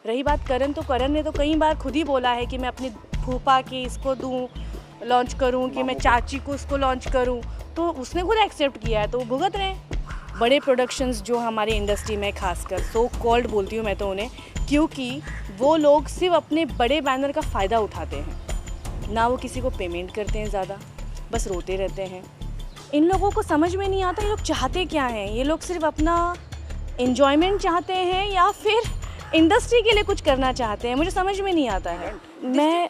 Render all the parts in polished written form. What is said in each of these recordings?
रही बात करण, तो करण ने तो कई बार खुद ही बोला है कि मैं अपनी फूफा की इसको दूँ, लॉन्च करूँ, कि मैं चाची को उसको लॉन्च करूँ, तो उसने खुद एक्सेप्ट किया है, तो वो भुगत रहे हैं। बड़े प्रोडक्शंस जो हमारी इंडस्ट्री में खासकर सो कॉल्ड बोलती हूँ मैं तो उन्हें, क्योंकि वो लोग सिर्फ अपने बड़े बैनर का फ़ायदा उठाते हैं, ना वो किसी को पेमेंट करते हैं ज़्यादा, बस रोते रहते हैं। इन लोगों को समझ में नहीं आता ये लोग चाहते क्या हैं। ये लोग सिर्फ अपना एन्जॉयमेंट चाहते हैं या फिर इंडस्ट्री के लिए कुछ करना चाहते हैं, मुझे समझ में नहीं आता है। मैं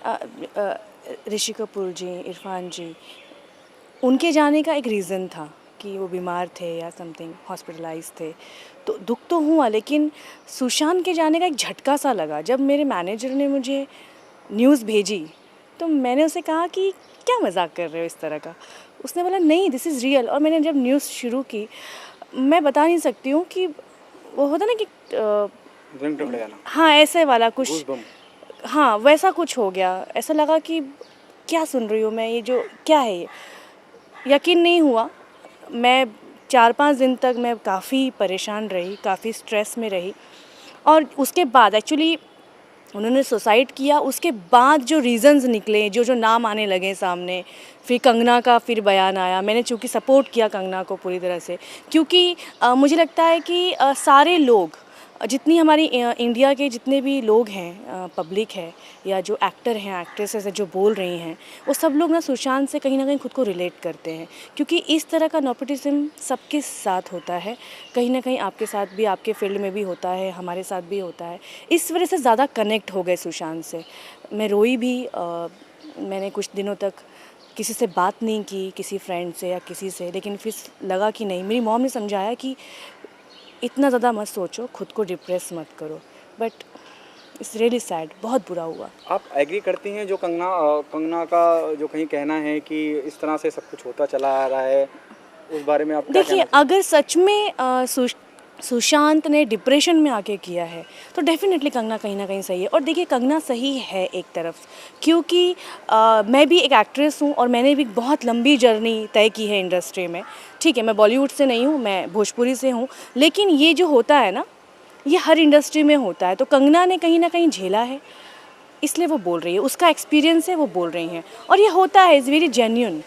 ऋषि कपूर जी, इरफान जी, उनके जाने का एक रीज़न था कि वो बीमार थे या समथिंग, हॉस्पिटलाइज थे, तो दुख तो हुआ, लेकिन सुशांत के जाने का एक झटका सा लगा। जब मेरे मैनेजर ने मुझे न्यूज़ भेजी तो मैंने उसे कहा कि क्या मजाक कर रहे हो इस तरह का। उसने बोला नहीं, दिस इज़ रियल। और मैंने जब न्यूज़ शुरू की, मैं बता नहीं सकती हूँ कि वो होता ना कि हाँ ऐसे वाला कुछ, हाँ वैसा कुछ हो गया। ऐसा लगा कि क्या सुन रही हूँ मैं, ये जो क्या है ये, यकीन नहीं हुआ। मैं 4-5 दिन तक मैं काफ़ी परेशान रही, काफ़ी स्ट्रेस में रही। और उसके बाद एक्चुअली उन्होंने सुसाइड किया, उसके बाद जो रीज़न्स निकले, जो नाम आने लगे सामने, फिर कंगना का फिर बयान आया। मैंने चूँकि सपोर्ट किया कंगना को पूरी तरह से, क्योंकि मुझे लगता है कि सारे लोग, जितनी हमारी इंडिया के जितने भी लोग हैं, पब्लिक है या जो एक्टर हैं, एक्ट्रेसेस हैं जो बोल रही हैं, वो सब लोग ना सुशांत से कहीं ना कहीं खुद को रिलेट करते हैं, क्योंकि इस तरह का नेपोटिज्म सबके साथ होता है। कहीं ना कहीं आपके साथ भी, आपके फील्ड में भी होता है, हमारे साथ भी होता है। इस वजह से ज़्यादा कनेक्ट हो गए सुशांत से। मैं रोई भी। मैंने कुछ दिनों तक किसी से बात नहीं की, किसी फ्रेंड से या किसी से, लेकिन फिर लगा कि नहीं, मेरी मॉम ने समझाया कि इतना ज़्यादा मत सोचो, खुद को डिप्रेस मत करो। बट इट्स रियली सैड, बहुत बुरा हुआ। आप एग्री करती हैं जो कंगना का जो कहीं कहना है कि इस तरह से सब कुछ होता चला आ रहा है, उस बारे में आप क्या देखिए, कहना अगर सच में सुशांत ने डिप्रेशन में आके किया है तो डेफिनेटली कंगना कहीं ना कहीं सही है। और देखिए, कंगना सही है एक तरफ, क्योंकि मैं भी एक एक्ट्रेस हूँ और मैंने भी बहुत लंबी जर्नी तय की है इंडस्ट्री में। ठीक है, मैं बॉलीवुड से नहीं हूँ, मैं भोजपुरी से हूँ, लेकिन ये जो होता है ना, ये हर इंडस्ट्री में होता है। तो कंगना ने कहीं ना कहीं झेला है, इसलिए वो बोल रही है, उसका एक्सपीरियंस है, वो बोल रही हैं, और ये होता है, इज़ वेरी जेन्युइन।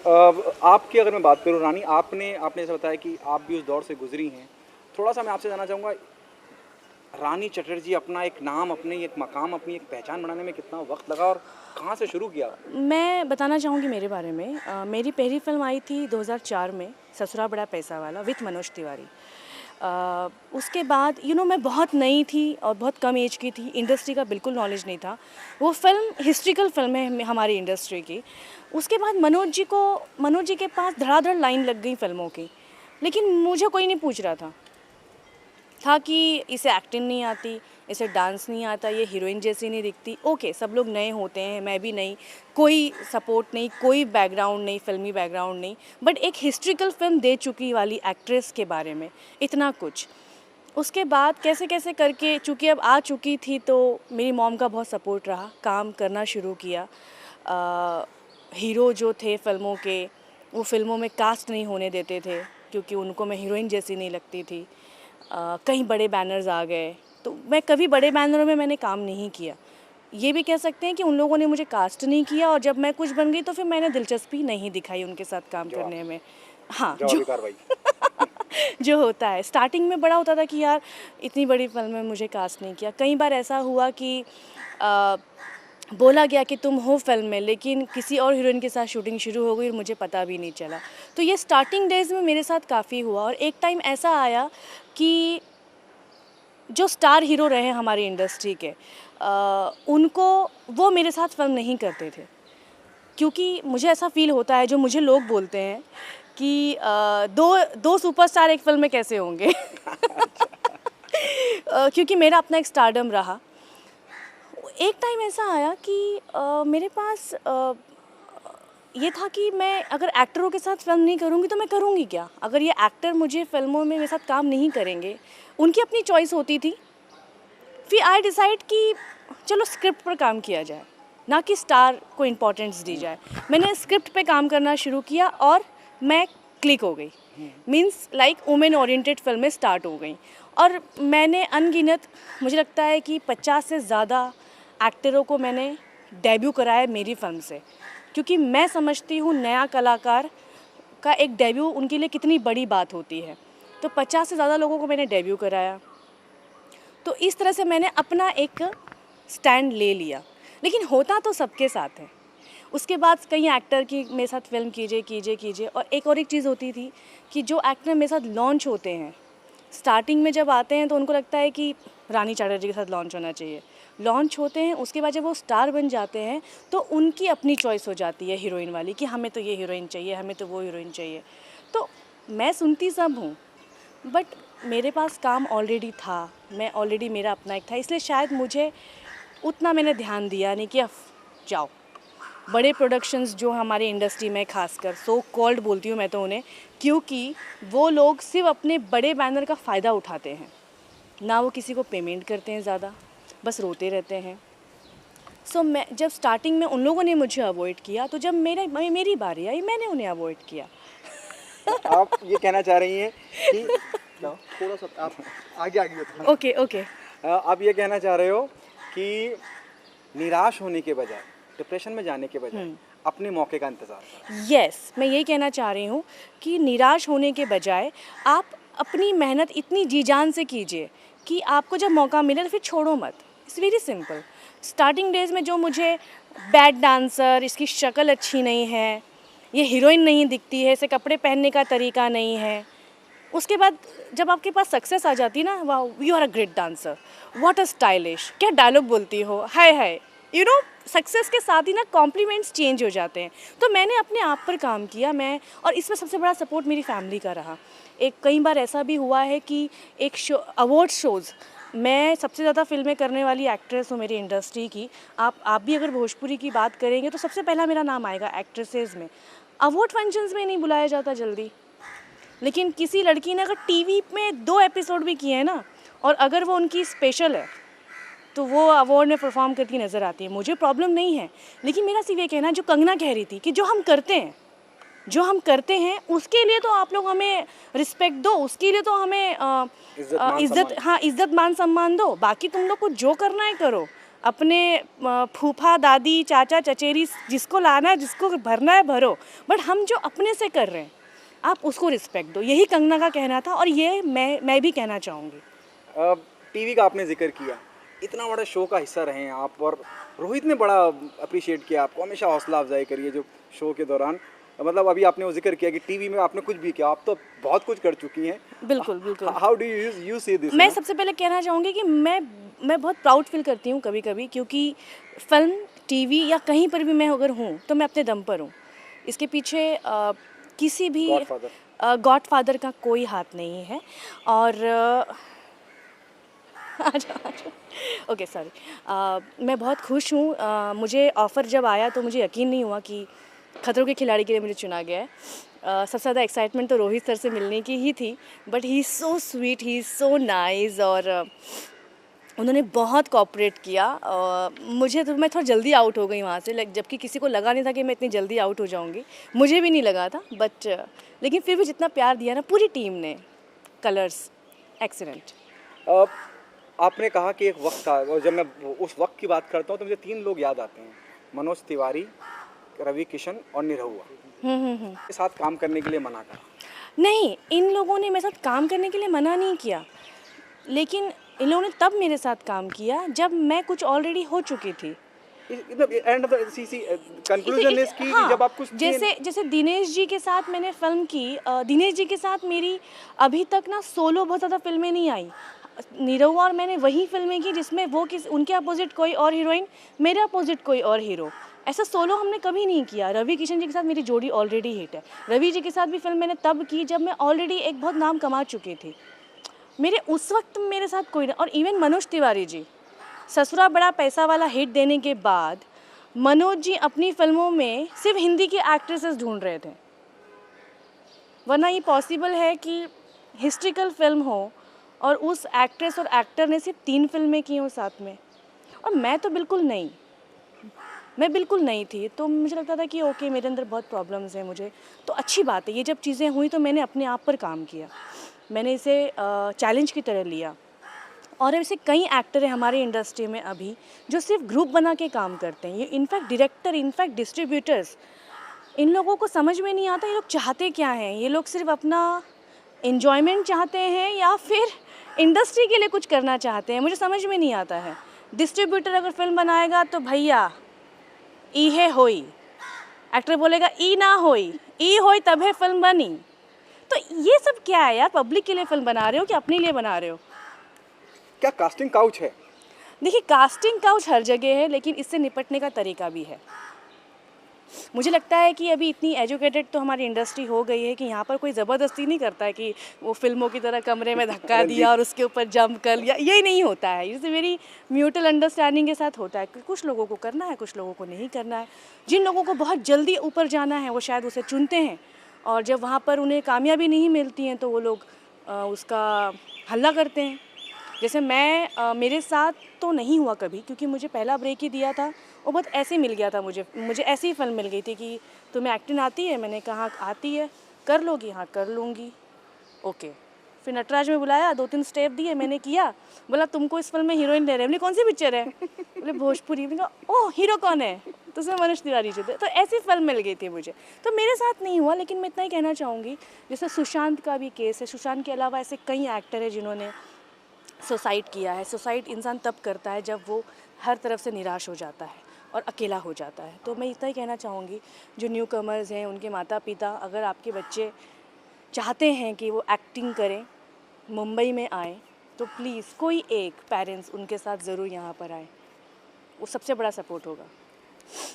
आपकी अगर मैं बात करूं रानी, आपने ऐसा बताया कि आप भी उस दौर से गुजरी हैं। थोड़ा सा मैं आपसे जानना चाहूँगा, रानी चटर्जी अपना एक नाम, अपनी एक मकाम, अपनी एक पहचान बनाने में कितना वक्त लगा और कहाँ से शुरू किया? मैं बताना चाहूँगी मेरे बारे में। मेरी पहली फिल्म आई थी 2004 में, ससुरा बड़ा पैसा वाला, विथ मनोज तिवारी। उसके बाद मैं बहुत नई थी और बहुत कम एज की थी, इंडस्ट्री का बिल्कुल नॉलेज नहीं था। वो फिल्म हिस्ट्रिकल फिल्म है हमारी इंडस्ट्री की। उसके बाद मनोज जी के पास धड़ाधड़ लाइन लग गई फिल्मों की, लेकिन मुझे कोई नहीं पूछ रहा था कि इसे एक्टिंग नहीं आती, इसे डांस नहीं आता, ये हीरोइन जैसी नहीं दिखती। ओके, सब लोग नए होते हैं, मैं भी नई, कोई सपोर्ट नहीं, कोई बैकग्राउंड नहीं, फिल्मी बैकग्राउंड नहीं, बट एक हिस्ट्रिकल फिल्म दे चुकी वाली एक्ट्रेस के बारे में इतना कुछ। उसके बाद कैसे कैसे करके, चूँकि अब आ चुकी थी, तो मेरी मॉम का बहुत सपोर्ट रहा, काम करना शुरू किया। हीरो जो थे फिल्मों के, वो फिल्मों में कास्ट नहीं होने देते थे, क्योंकि उनको मैं हीरोइन जैसी नहीं लगती थी। कई बड़े बैनर्स आ गए, तो मैं कभी बड़े बैनरों में मैंने काम नहीं किया। ये भी कह सकते हैं कि उन लोगों ने मुझे कास्ट नहीं किया, और जब मैं कुछ बन गई तो फिर मैंने दिलचस्पी नहीं दिखाई उनके साथ काम करने में। हाँ, जो होता है स्टार्टिंग में बड़ा होता था कि यार इतनी बड़ी फिल्म में मुझे कास्ट नहीं किया। कई बार ऐसा हुआ कि बोला गया कि तुम हो फिल्म में, लेकिन किसी और हीरोइन के साथ शूटिंग शुरू हो गई और मुझे पता भी नहीं चला। तो ये स्टार्टिंग डेज में मेरे साथ काफ़ी हुआ। और एक टाइम ऐसा आया कि जो स्टार हीरो रहे हमारी इंडस्ट्री के, उनको, वो मेरे साथ फिल्म नहीं करते थे, क्योंकि मुझे ऐसा फील होता है, जो मुझे लोग बोलते हैं कि दो सुपरस्टार एक फिल्म में कैसे होंगे। क्योंकि मेरा अपना एक स्टारडम रहा। एक टाइम ऐसा आया कि मेरे पास ये था कि मैं अगर एक्टरों के साथ फिल्म नहीं करूँगी तो मैं करूँगी क्या? अगर ये एक्टर मुझे फिल्मों में मेरे साथ काम नहीं करेंगे, उनकी अपनी चॉइस होती थी। फिर आई डिसाइड कि चलो स्क्रिप्ट पर काम किया जाए, ना कि स्टार को इम्पोर्टेंस दी जाए। मैंने स्क्रिप्ट पे काम करना शुरू किया और मैं क्लिक हो गई। मीन्स लाइक वुमेन ओरिएंटेड फिल्में स्टार्ट हो गई। और मैंने अनगिनत, मुझे लगता है कि 50 से ज़्यादा एक्टरों को मैंने डेब्यू कराया मेरी फ़िल्म से, क्योंकि मैं समझती हूँ नया कलाकार का एक डेब्यू उनके लिए कितनी बड़ी बात होती है। तो 50 से ज़्यादा लोगों को मैंने डेब्यू कराया, तो इस तरह से मैंने अपना एक स्टैंड ले लिया। लेकिन होता तो सबके साथ है। उसके बाद कई एक्टर की मेरे साथ फिल्म कीजिए और एक चीज़ होती थी कि जो एक्टर मेरे साथ लॉन्च होते हैं, स्टार्टिंग में जब आते हैं तो उनको लगता है कि रानी चटर्जी के साथ लॉन्च होना चाहिए। लॉन्च होते हैं, उसके बाद जब वो स्टार बन जाते हैं तो उनकी अपनी चॉइस हो जाती है हीरोइन वाली कि हमें तो ये हीरोइन चाहिए, हमें तो वो हीरोइन चाहिए। तो मैं सुनती सब हूँ, बट मेरे पास काम ऑलरेडी था, मैं ऑलरेडी मेरा अपना एक था, इसलिए शायद मुझे उतना मैंने ध्यान दिया नहीं कि अब जाओ बड़े प्रोडक्शंस जो हमारे इंडस्ट्री में, खासकर सो कॉल्ड बोलती हूँ मैं तो उन्हें, क्योंकि वो लोग सिर्फ अपने बड़े बैनर का फ़ायदा उठाते हैं, ना वो किसी को पेमेंट करते हैं ज़्यादा, बस रोते रहते हैं। सो मैं जब स्टार्टिंग में उन लोगों ने मुझे अवॉइड किया, तो जब मेरी बारी आई मैंने उन्हें अवॉइड किया। आप ये कहना चाह रही हैं कि थोड़ा सा आप आगे बताओ। ओके। आप ये कहना चाह रहे हो कि निराश होने के बजाय, डिप्रेशन में जाने के बजाय अपने मौके का इंतज़ार करो। यस, मैं यही कहना चाह रही हूँ कि निराश होने के बजाय आप अपनी मेहनत इतनी जी जान से कीजिए कि आपको जब मौका मिले तो फिर छोड़ो मत। It's very simple. Starting days में जो मुझे बैड डांसर, इसकी शक्ल अच्छी नहीं है, ये हीरोइन नहीं दिखती है, इसे कपड़े पहनने का तरीका नहीं है, उसके बाद जब आपके पास सक्सेस आ जाती है ना, वाह you are a great dancer, what a stylish, क्या डायलॉग बोलती हो, हाय हाय, यू नो, सक्सेस के साथ ही ना कॉम्प्लीमेंट्स चेंज हो जाते हैं। तो मैंने अपने आप पर काम किया और इसमें सबसे बड़ा सपोर्ट मेरी फैमिली का रहा। कई बार ऐसा भी हुआ है कि एक शो, अवार्ड शोज़, मैं सबसे ज़्यादा फिल्में करने वाली एक्ट्रेस हूँ मेरी इंडस्ट्री की। आप भी अगर भोजपुरी की बात करेंगे तो सबसे पहला मेरा नाम आएगा एक्ट्रेसेस में। अवार्ड फंक्शंस में नहीं बुलाया जाता जल्दी, लेकिन किसी लड़की ने अगर टीवी में 2 एपिसोड भी किए हैं ना, और अगर वो उनकी स्पेशल है, तो वो अवार्ड में परफॉर्म करती नज़र आती है। मुझे प्रॉब्लम नहीं है, लेकिन मेरा सिर्फ ये कहना है, जो कंगना कह रही थी कि जो हम करते हैं उसके लिए तो आप लोग हमें रिस्पेक्ट दो, उसके लिए तो हमें इज्जत मान सम्मान दो। बाकी तुम लोग को जो करना है करो, अपने फूफा दादी चाचा चचेरी जिसको लाना है, जिसको भरना है भरो, बट हम जो अपने से कर रहे हैं आप उसको रिस्पेक्ट दो। यही कंगना का कहना था और ये मैं भी कहना चाहूँगी। टीवी का आपने जिक्र किया, इतना बड़ा शो का हिस्सा रहे हैं आप, और रोहित ने बड़ा अप्रिशिएट किया आपको, हमेशा हौसला अफजाई करिए जो शो के दौरान। मतलब अभी आपने वो जिक्र किया कि टीवी में आपने कुछ भी किया, आप तो बहुत कुछ कर चुकी हैं। बिल्कुल। How do you see this? मैं सबसे पहले कहना चाहूँगी कि मैं बहुत प्राउड फील करती हूँ कभी कभी, क्योंकि फिल्म, टीवी या कहीं पर भी मैं अगर हूँ तो मैं अपने दम पर हूँ। इसके पीछे किसी भी गॉडफादर का कोई हाथ नहीं है। और ओके सॉरी, मैं बहुत खुश हूँ। मुझे ऑफ़र जब आया तो मुझे यकीन नहीं हुआ कि खतरों के खिलाड़ी के लिए मुझे चुना गया है। सबसे ज़्यादा एक्साइटमेंट तो रोहित सर से मिलने की ही थी, but he is so sweet, he is so nice, और उन्होंने बहुत कोऑपरेट किया। मैं थोड़ा जल्दी आउट हो गई वहाँ से, जबकि किसी को लगा नहीं था कि मैं इतनी जल्दी आउट हो जाऊँगी, मुझे भी नहीं लगा था, बट लेकिन फिर भी जितना प्यार दिया ना पूरी टीम ने, कलर्स एक्सीलेंट। आपने कहा कि एक वक्त था, और जब मैं उस वक्त की बात करता हूँ तो मुझे 3 लोग याद आते हैं, मनोज तिवारी, रवि किशन और निरहुआ। के साथ काम करने के लिए मना करा? नहीं, इन लोगों ने मेरे साथ काम करने के लिए मना नहीं किया, लेकिन इन लोगों ने तब मेरे साथ काम किया जब मैं कुछ ऑलरेडी हो चुकी थी। End of the conclusion is कि जब आप कुछ जैसे दिनेश जी के साथ मैंने फिल्म की, दिनेश जी के साथ मेरी अभी तक ना सोलो बहुत ज़्यादा फिल्में नहीं आई। निरहुआ और मैंने वही फिल्में की जिसमें उनके अपोजिट कोई और हीरोइन, मेरे अपोजिट कोई और हीरो। ऐसा सोलो हमने कभी नहीं किया। रवि किशन जी के साथ मेरी जोड़ी ऑलरेडी हिट है। रवि जी के साथ भी फिल्म मैंने तब की जब मैं ऑलरेडी एक बहुत नाम कमा चुकी थी। उस वक्त मेरे साथ कोई नहीं। और इवन मनोज तिवारी जी, ससुरा बड़ा पैसा वाला हिट देने के बाद मनोज जी अपनी फिल्मों में सिर्फ हिंदी की एक्ट्रेसेस ढूंढ रहे थे, वरना ये पॉसिबल है कि हिस्ट्रिकल फिल्म हो और उस एक्ट्रेस और एक्टर ने सिर्फ 3 फिल्में की हों साथ में, और मैं बिल्कुल नहीं थी। तो मुझे लगता था कि ओके, मेरे अंदर बहुत प्रॉब्लम्स हैं, मुझे तो अच्छी बात है। ये जब चीज़ें हुई तो मैंने अपने आप पर काम किया। मैंने इसे चैलेंज की तरह लिया। और ऐसे कई एक्टर हैं हमारी इंडस्ट्री में अभी जो सिर्फ ग्रुप बना के काम करते हैं। ये इनफैक्ट डायरेक्टर, इनफैक्ट डिस्ट्रीब्यूटर्स, इन लोगों को समझ में नहीं आता ये लोग चाहते क्या हैं। ये लोग सिर्फ अपना एन्जॉयमेंट चाहते हैं या फिर इंडस्ट्री के लिए कुछ करना चाहते हैं, मुझे समझ में नहीं आता है। डिस्ट्रीब्यूटर अगर फिल्म बनाएगा तो भैया ई है होई, एक्टर बोलेगा ई ना होई, ई होई तभी फिल्म बनी। तो ये सब क्या है यार? पब्लिक के लिए फिल्म बना रहे हो कि अपने लिए बना रहे हो? क्या कास्टिंग काउच है? देखिए, कास्टिंग काउच हर जगह है, लेकिन इससे निपटने का तरीका भी है। मुझे लगता है कि अभी इतनी एजुकेटेड तो हमारी इंडस्ट्री हो गई है कि यहाँ पर कोई ज़बरदस्ती नहीं करता है कि वो फिल्मों की तरह कमरे में धक्का दिया और उसके ऊपर जंप कर लिया, ये नहीं होता है। इसे मेरी म्यूचुअल अंडरस्टैंडिंग के साथ होता है कि कुछ लोगों को करना है, कुछ लोगों को नहीं करना है। जिन लोगों को बहुत जल्दी ऊपर जाना है वो शायद उसे चुनते हैं, और जब वहाँ पर उन्हें कामयाबी नहीं मिलती है तो वो लोग उसका हल्ला करते हैं। जैसे मेरे साथ तो नहीं हुआ कभी, क्योंकि मुझे पहला ब्रेक ही दिया था, वो बहुत ऐसे मिल गया था। मुझे ऐसी ही फिल्म मिल गई थी कि तुम्हें एक्टिंग आती है? मैंने कहा आती है। कर लोगी? हाँ कर लूँगी। ओके। फिर नटराज में बुलाया, 2-3 स्टेप दिए, मैंने किया। बोला तुमको इस फिल्म में हीरोइन ले रहे हैं। बोले कौन सी पिक्चर है? बोले भोजपुरी। मैंने कहा ओह हीरो कौन है? तो उसमें मनोज तिवारी जी थे। तो ऐसी फिल्म मिल गई थी मुझे। तो मेरे साथ नहीं हुआ, लेकिन मैं इतना ही कहना चाहूँगी, जैसे सुशांत का भी केस है, सुशांत के अलावा ऐसे कई एक्टर हैं जिन्होंने सुसाइड किया है। सुसाइड इंसान तब करता है जब वो हर तरफ से निराश हो जाता है और अकेला हो जाता है। तो मैं इतना ही कहना चाहूँगी, जो न्यू कमर्स हैं, उनके माता पिता, अगर आपके बच्चे चाहते हैं कि वो एक्टिंग करें, मुंबई में आए, तो प्लीज़ कोई एक पेरेंट्स उनके साथ ज़रूर यहाँ पर आए, वो सबसे बड़ा सपोर्ट होगा।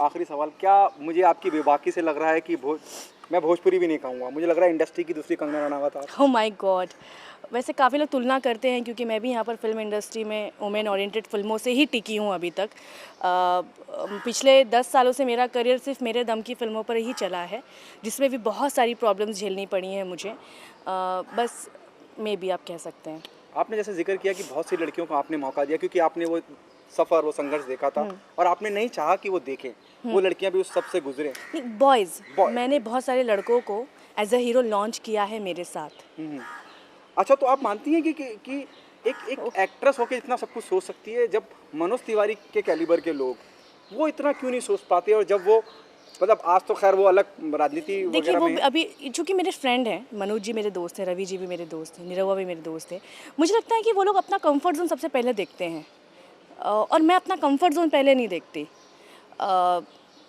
आखिरी सवाल, क्या मुझे आपकी बेबाकी से लग रहा है कि मैं भोजपुरी भी नहीं कहूँगा, मुझे लग रहा है इंडस्ट्री की दूसरी कंगना रनावत आप? Oh my God! वैसे काफ़ी लोग तुलना करते हैं, क्योंकि मैं भी यहाँ पर फिल्म इंडस्ट्री में वुमेन ओरिएंटेड फिल्मों से ही टिकी हूँ अभी तक। पिछले 10 सालों से मेरा करियर सिर्फ मेरे दम की फ़िल्मों पर ही चला है, जिसमें भी बहुत सारी प्रॉब्लम्स झेलनी पड़ी हैं मुझे। बस मे बी आप कह सकते हैं। आपने जैसे जिक्र किया कि बहुत सी लड़कियों को आपने मौका दिया क्योंकि आपने वो सफ़र, वो संघर्ष देखा था और आपने नहीं चाहा कि वो देखें, वो लड़कियां भी उस सब से गुजरे। बॉयज़, मैंने बहुत सारे लड़कों को एज अ हीरो लॉन्च किया है मेरे साथ। अच्छा, तो आप मानती हैं कि एक एक्ट्रेस होकर इतना सब कुछ सोच सकती है, जब मनोज तिवारी के कैलिबर के लोग वो इतना क्यों नहीं सोच पाते? और जब वो मतलब आज तो खैर वो अलग राजनीति देखिए, वगैरह वो में अभी चूँकि मेरे फ्रेंड हैं, मनोज जी मेरे दोस्त हैं, रवि जी भी मेरे दोस्त हैं, निरहुआ भी मेरे दोस्त हैं। मुझे लगता है कि वो लोग अपना कंफर्ट जोन सबसे पहले देखते हैं, और मैं अपना कंफर्ट जोन पहले नहीं देखती।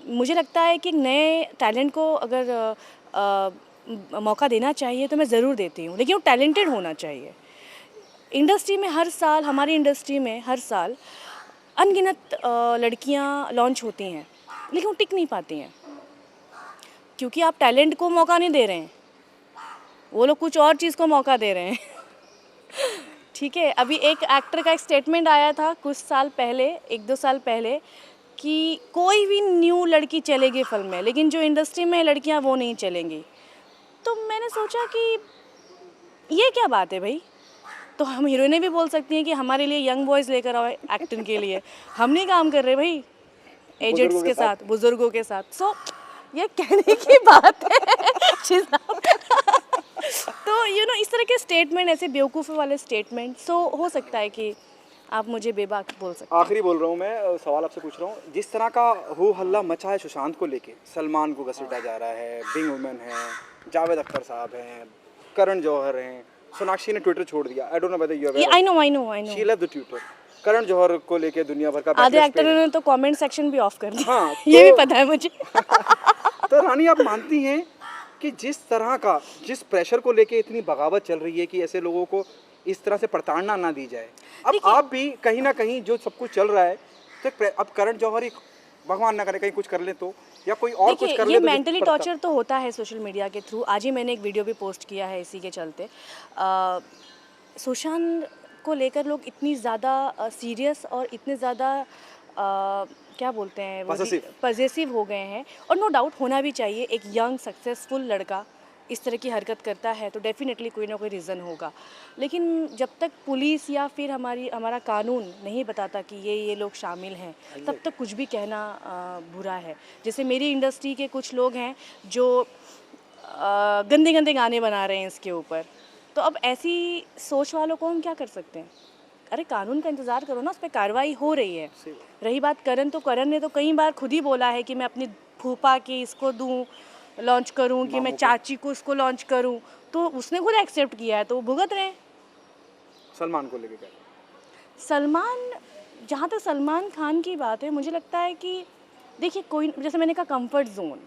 मुझे लगता है कि नए टैलेंट को अगर मौका देना चाहिए तो मैं ज़रूर देती हूँ, लेकिन वो टैलेंटेड होना चाहिए। इंडस्ट्री में हर साल, हमारी इंडस्ट्री में हर साल अनगिनत लड़कियाँ लॉन्च होती हैं, लेकिन वो टिक नहीं पाती हैं, क्योंकि आप टैलेंट को मौका नहीं दे रहे हैं, वो लोग कुछ और चीज़ को मौका दे रहे हैं। ठीक है, अभी एक एक्टर का एक स्टेटमेंट आया था कुछ साल पहले, 1-2 साल पहले, कि कोई भी न्यू लड़की चलेगी फिल्म में, लेकिन जो इंडस्ट्री में लड़कियां वो नहीं चलेंगी। तो मैंने सोचा कि ये क्या बात है भाई? तो हम हीरोइनें भी बोल सकती हैं कि हमारे लिए यंग बॉयज़ लेकर आओ एक्टिंग के लिए, हम नहीं काम कर रहे भाई एजेंट्स के साथ, बुजुर्गों के साथ। सो ये कहने की बात है। तो इस तरह के स्टेटमेंट, ऐसे बेवकूफ़ी वाले स्टेटमेंट, हो सकता है कि आप मुझे बेबाक बोल सकते हैं। आखिरी बोल रहा हूँ मैं, सवाल आपसे पूछ रहा हूँ, जिस तरह का हो हल्ला मचा है सुशांत को लेके, सलमान को घसीटा जा रहा है, बिंग वुमेन है, जावेद अख्तर साहब हैं, करण जौहर हैं, सोनाक्षी ने ट्विटर छोड़ दिया। I don't know whether you are I know she left the Twitter. Karan Johar को लेके दुनिया भर का आधे backlash एक्टरों पे है। ने तो कमेंट सेक्शन भी ऑफ कर दिया। हाँ, ये भी पता है मुझे। तो रानी, आप मानती हैं कि जिस प्रेशर को लेके इतनी बगावत चल रही है कि ऐसे लोगों को इस तरह से प्रताड़ना ना दी जाए, अब आप भी कहीं ना कहीं जो सब कुछ चल रहा है, तो अब करण जौहर ही भगवान ना करे कहीं कुछ कर ले तो, या कोई और कुछ कर ले ये तो मेंटली टॉर्चर तो होता है सोशल मीडिया के थ्रू। आज ही मैंने एक वीडियो भी पोस्ट किया है इसी के चलते। सुशांत को लेकर लोग इतनी ज़्यादा सीरियस और इतने ज़्यादा क्या बोलते हैं, पॉजेसिव हो गए हैं, और नो डाउट होना भी चाहिए। एक यंग सक्सेसफुल लड़का इस तरह की हरकत करता है तो डेफिनेटली कोई ना कोई रीज़न होगा, लेकिन जब तक पुलिस या फिर हमारा कानून नहीं बताता कि ये लोग शामिल हैं, तब तक कुछ भी कहना बुरा है। जैसे मेरी इंडस्ट्री के कुछ लोग हैं जो गंदे गंदे गाने बना रहे हैं इसके ऊपर, तो अब ऐसी सोच वालों को हम क्या कर सकते हैं? अरे कानून का इंतज़ार करो ना, उस पर कार्रवाई हो रही है। सही बात। रही बात करण, तो करण ने तो कई बार खुद ही बोला है कि मैं अपनी फूफा की इसको दूँ, लॉन्च करूँ, कि मैं मामू को। चाची को इसको लॉन्च करूँ, तो उसने खुद एक्सेप्ट किया है, तो वो भुगत रहे हैं। सलमान को लेके क्या कहें? सलमान, जहाँ तक सलमान खान की बात है, मुझे लगता है कि देखिए, कोई जैसे मैंने कहा कंफर्ट जोन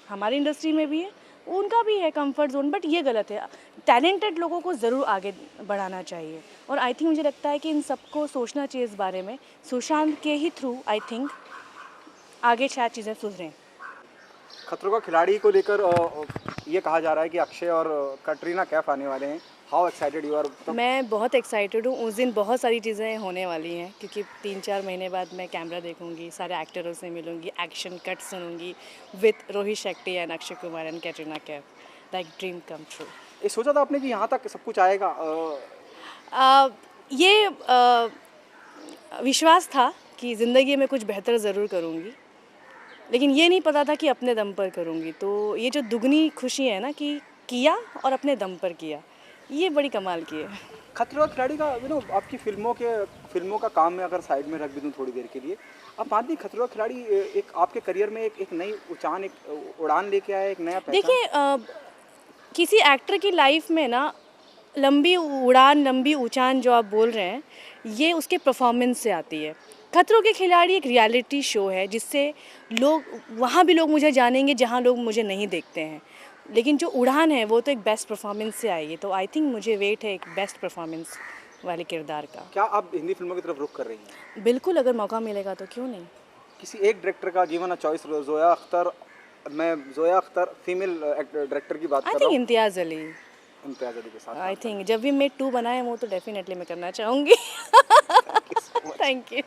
हमारी इंडस्ट्री में भी है, उनका भी है कंफर्ट जोन, बट ये गलत है। टैलेंटेड लोगों को ज़रूर आगे बढ़ाना चाहिए, और आई थिंक मुझे लगता है कि इन सबको सोचना चाहिए इस बारे में। सुशांत के ही थ्रू आई थिंक आगे शायद चीज़ें सुधरें। खतरों का खिलाड़ी को लेकर ये कहा जा रहा है कि अक्षय और कटरीना कैफ आने वाले हैं। How excited you are? मैं बहुत एक्साइटेड हूँ। उस दिन बहुत सारी चीज़ें होने वाली हैं, क्योंकि 3-4 महीने बाद मैं कैमरा देखूंगी, सारे एक्टरों से मिलूंगी, एक्शन कट सुनूंगी with Rohit Shetty and Akshay Kumar and Katrina Kaif. Like dream come true. ये सोचा था आपने कि यहाँ तक सब कुछ आएगा? ये विश्वास था कि ज़िंदगी में कुछ बेहतर ज़रूर करूँगी, लेकिन ये नहीं पता था कि अपने दम पर करूँगी। तो ये जो दुगनी खुशी है ना, कि किया और अपने दम पर किया, ये बड़ी कमाल की है। खतरों का खिलाड़ी का आपकी फिल्मों का काम मैं अगर साइड में रख भी दूँ थोड़ी देर के लिए, आप मानती हैं खतरों का खिलाड़ी एक आपके करियर में एक नई उड़ान लेके आया, एक नया पहचान? देखिए, किसी एक्टर की लाइफ में ना लंबी उड़ान, लंबी ऊंचान जो आप बोल रहे हैं, ये उसके परफॉर्मेंस से आती है। खतरों के खिलाड़ी एक रियलिटी शो है, जिससे लोग वहाँ भी लोग मुझे जानेंगे जहाँ लोग मुझे नहीं देखते हैं, लेकिन जो उड़ान है वो तो एक बेस्ट परफॉर्मेंस से आएगी। तो आई थिंक मुझे वेट है एक बेस्ट परफॉर्मेंस वाले किरदार का। क्या आप हिंदी फिल्मों की तरफ रुख कर रही हैं? बिल्कुल, अगर मौका मिलेगा तो क्यों नहीं। किसी एक डायरेक्टर का जीवन चॉइस, जोया अख्तर, मैं जोया अख्तर फीमेल डायरेक्टर की बात आई कर रहा थिंक हूँ, इम्तियाज़ अली। इम्तियाज़ अली के साथ। आई थिंक जब भी मैं 2 बनाए वो तो डेफिनेटली मैं करना चाहूँगी। Thank you.